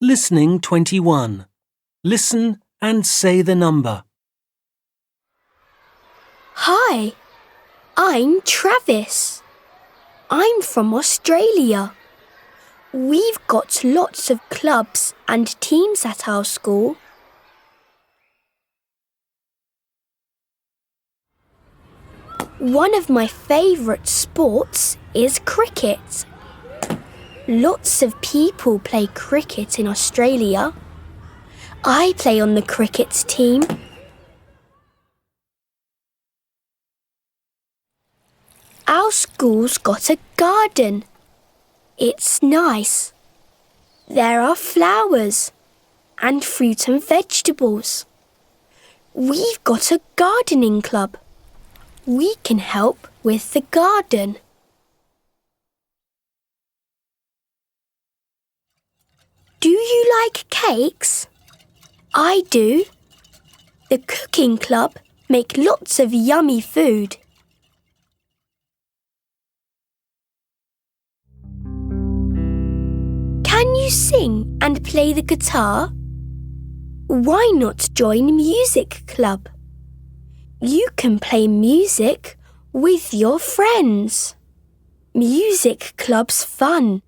Listening 21. Listen and say the number. Hi, I'm Travis. I'm from Australia. We've got lots of clubs and teams at our school. One of my favourite sports is cricket. Lots of people play cricket in Australia. I play on the cricket team. Our school's got a garden. It's nice. There are flowers and fruit and vegetables. We've got a gardening club. We can help with the garden. Do you like cakes? I do. The cooking club make lots of yummy food. Can you sing and play the guitar? Why not join music club? You can play music with your friends. Music club's fun.